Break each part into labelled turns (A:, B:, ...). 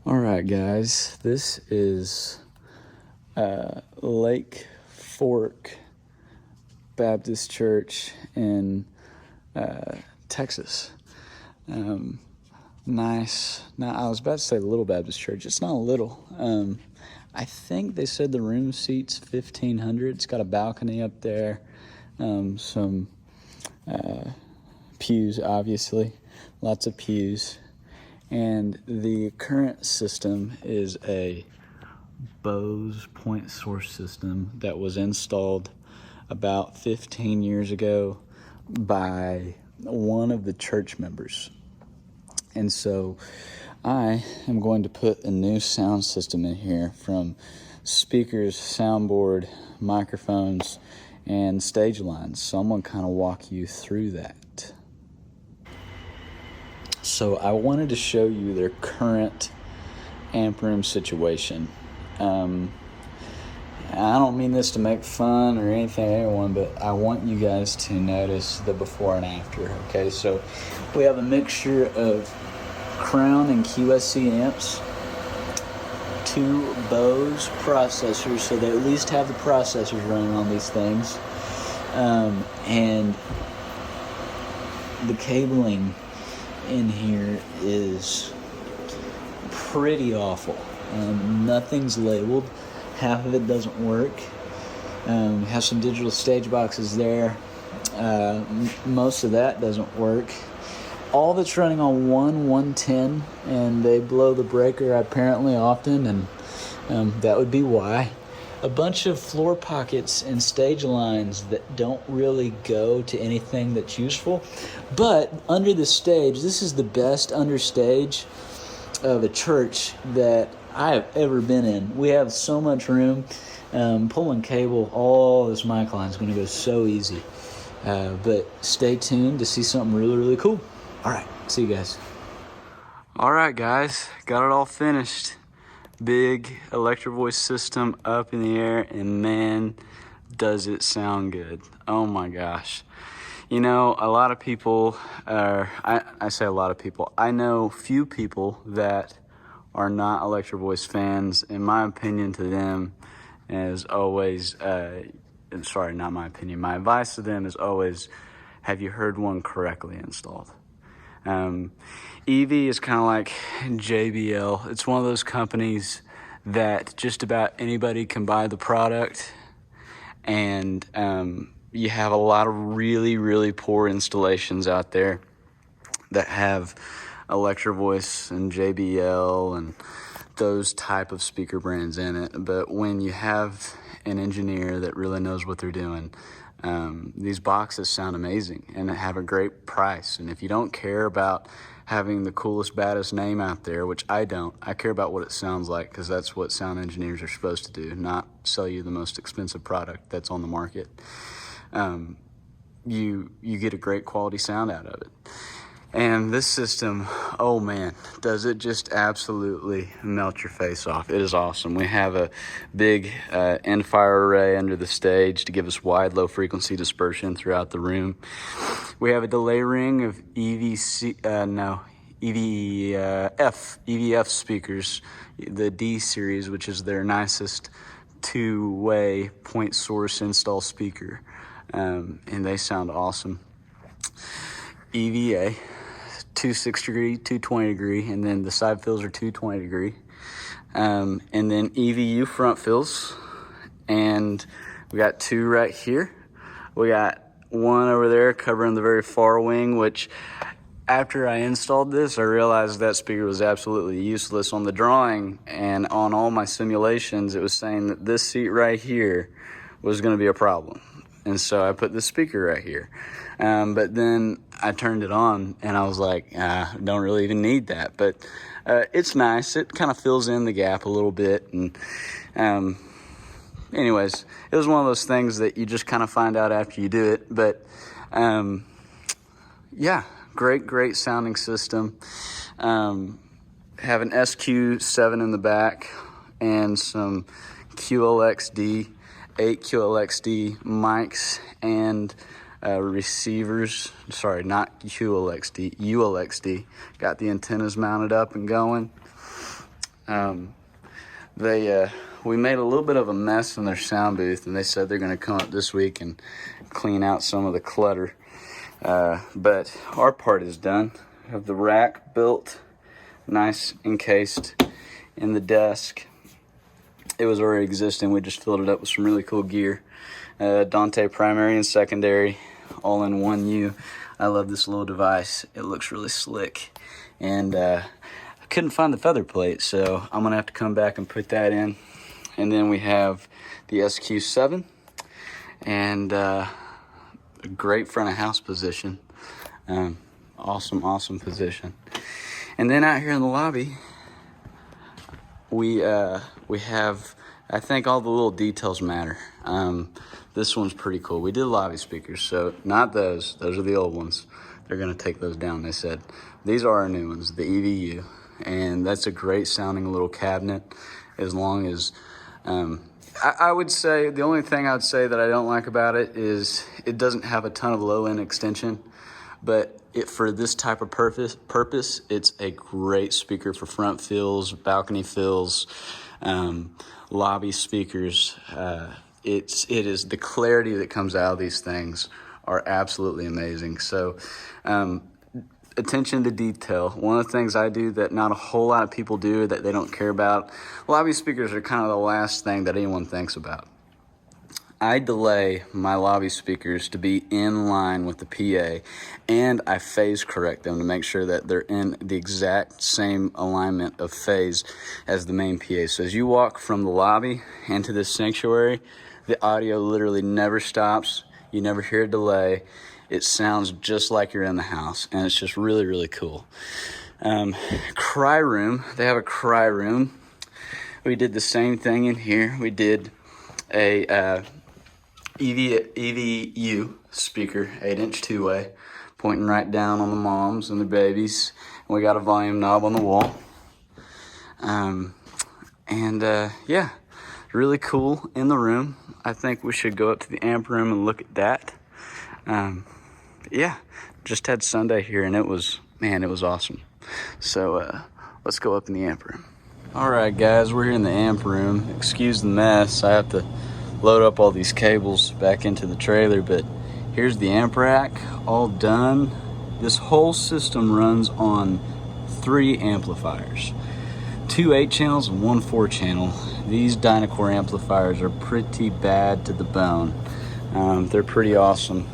A: All right, guys, this is Lake Fork Baptist Church in Texas. Nice. Now, I was about to say Little Baptist Church. It's not little. I think they said the room seats 1,500. It's got a balcony up there, some pews, obviously, lots of pews. And the current system is a Bose point source system that was installed about 15 years ago by one of the church members. And so I am going to put a new sound system in here from speakers, soundboard, microphones, and stage lines. So I'm going to kind of walk you through that. So I wanted to show you their current amp room situation. I don't mean this to make fun or anything, anyone, but I want you guys to notice the before and after. Okay, so we have a mixture of Crown and QSC amps, 2 Bose processors, so they at least have the processors running on these things, and the cabling in here is pretty awful. Nothing's labeled. Half of it doesn't work. Have some digital stage boxes there. Most of that doesn't work. All that's running on 110, and they blow the breaker apparently often, and that would be why. A bunch of floor pockets and stage lines that don't really go to anything that's useful. But under the stage, this is the best understage of a church that I have ever been in. We have so much room. Pulling cable, all this mic line is going to go so easy. But stay tuned to see something really, really cool. All right, see you guys. All right, guys, got it all finished. Big Electro Voice system up in the air, and man, does it sound good. Oh my gosh. You know, a lot of people I say a lot of people, I know few people that are not Electro Voice fans. In my opinion to them is always, sorry, not my opinion, my advice to them is always, have you heard one correctly installed? EV is kind of like JBL. It's one of those companies that just about anybody can buy the product, and you have a lot of really, really poor installations out there that have Electro Voice and JBL and those type of speaker brands in it. But when you have an engineer that really knows what they're doing, these boxes sound amazing and have a great price. And if you don't care about having the coolest, baddest name out there, which I don't, I care about what it sounds like, because that's what sound engineers are supposed to do, not sell you the most expensive product that's on the market. You get a great quality sound out of it. And this system, oh man, does it just absolutely melt your face off. It is awesome. We have a big end fire array under the stage to give us wide, low frequency dispersion throughout the room. We have a delay ring of EVF speakers, the D series, which is their nicest 2-way point source install speaker. And they sound awesome. EVA. 260 degree, 220 degree, and then the side fills are 220 degree. And then EVU front fills, and we got 2 right here. We got 1 over there covering the very far wing, which after I installed this, I realized that speaker was absolutely useless on the drawing, and on all my simulations, it was saying that this seat right here was going to be a problem. And so I put the speaker right here. But then I turned it on and I was like, don't really even need that. But it's nice. It kind of fills in the gap a little bit. And anyways, it was one of those things that you just kind of find out after you do it. But yeah, great sounding system. Have an SQ7 in the back and some QLXD. 8 QLXD mics and receivers. Sorry, not QLXD, ULXD. Got the antennas mounted up and going. We made a little bit of a mess in their sound booth, and they said they're going to come up this week and clean out some of the clutter. But our part is done. We have the rack built, nice encased in the desk. It was already existing. We just filled it up with some really cool gear. Dante primary and secondary, all in one U. I love this little device. It looks really slick. And I couldn't find the feather plate, so I'm going to have to come back and put that in. And then we have the SQ7 and a great front of house position. Awesome position. And then out here in the lobby, we have, I think all the little details matter. This one's pretty cool. We did lobby speakers, so not those. Those are the old ones. They're going to take those down, they said. These are our new ones, the EVU. And that's a great sounding little cabinet, as long as... I would say, the only thing I would say that I don't like about it is it doesn't have a ton of low-end extension, but for this type of purpose, it's a great speaker for front fills, balcony fills, lobby speakers. It is the clarity that comes out of these things are absolutely amazing. So, attention to detail. One of the things I do that not a whole lot of people do, that they don't care about, lobby speakers are kind of the last thing that anyone thinks about. I delay my lobby speakers to be in line with the PA, and I phase correct them to make sure that they're in the exact same alignment of phase as the main PA. So as you walk from the lobby into this sanctuary, the audio literally never stops. You never hear a delay. It sounds just like you're in the house, and it's just really, really cool. Cry room. They have a cry room. We did the same thing in here. We did a EVU speaker, 8-inch two-way, pointing right down on the moms and the babies. And we got a volume knob on the wall. Yeah, really cool in the room. I think we should go up to the amp room and look at that. Yeah, just had Sunday here, and it was awesome. So let's go up in the amp room. All right, guys, we're here in the amp room. Excuse the mess. I have to load up all these cables back into the trailer, but here's the amp rack, all done. This whole system runs on 3 amplifiers, 2 8-channels and 1 4-channel. These Dynacore amplifiers are pretty bad to the bone. They're pretty awesome.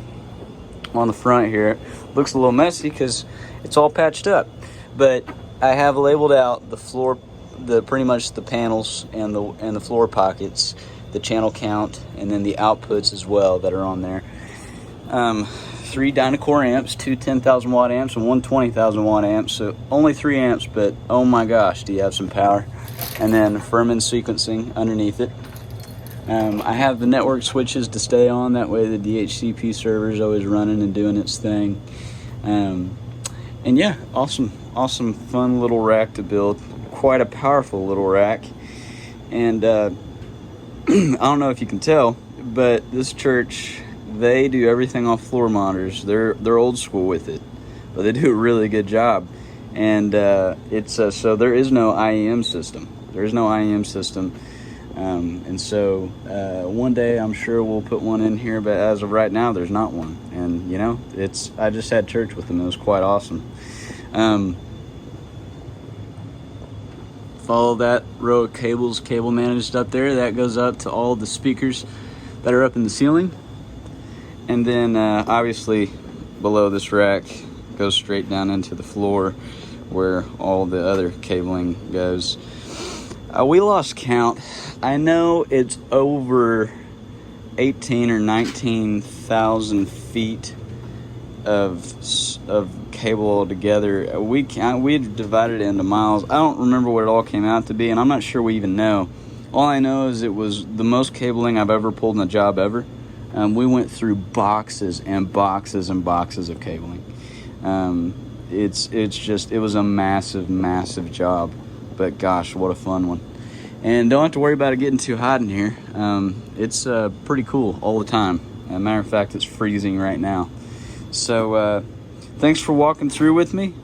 A: On the front here, looks a little messy because it's all patched up, but I have labeled out the floor, pretty much the panels and the floor pockets, the channel count, and then the outputs as well that are on there. 3 Dynacore amps, 2 10,000 watt amps and 1 20,000 watt amps, so only 3 amps, but oh my gosh, do you have some power. And then Furman sequencing underneath it. I have the network switches to stay on, that way the DHCP server is always running and doing its thing. And yeah, awesome, fun little rack to build. Quite a powerful little rack. And I don't know if you can tell, but this church, they do everything off floor monitors. They're old school with it, but they do a really good job. And so there is no IEM system. And so one day I'm sure we'll put one in here, but as of right now, there's not one. And you know, I just had church with them. It was quite awesome. Follow that row of cables, cable managed up there. That goes up to all the speakers that are up in the ceiling. And then obviously below this rack goes straight down into the floor where all the other cabling goes. We lost count. I know it's over 18 or 19,000 feet of cable altogether. We divided it into miles. I don't remember what it all came out to be, and I'm not sure we even know. All I know is it was the most cabling I've ever pulled in a job ever. We went through boxes and boxes and boxes of cabling. It was a massive job, but gosh, what a fun one. And don't have to worry about it getting too hot in here. It's pretty cool all the time. As a matter of fact, it's freezing right now. So thanks for walking through with me.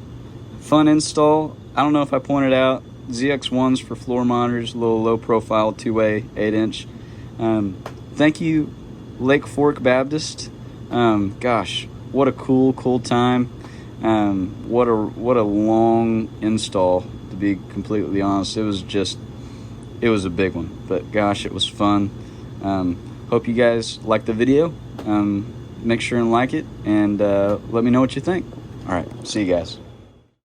A: Fun install. I don't know if I pointed out, ZX1s for floor monitors, a little low profile, two-way, 8-inch. Thank you, Lake Fork Baptist. Gosh, what a cool time. What a long install, to be completely honest. It was a big one, but gosh, it was fun. Hope you guys liked the video. Make sure and like it, and let me know what you think. All right, see you guys.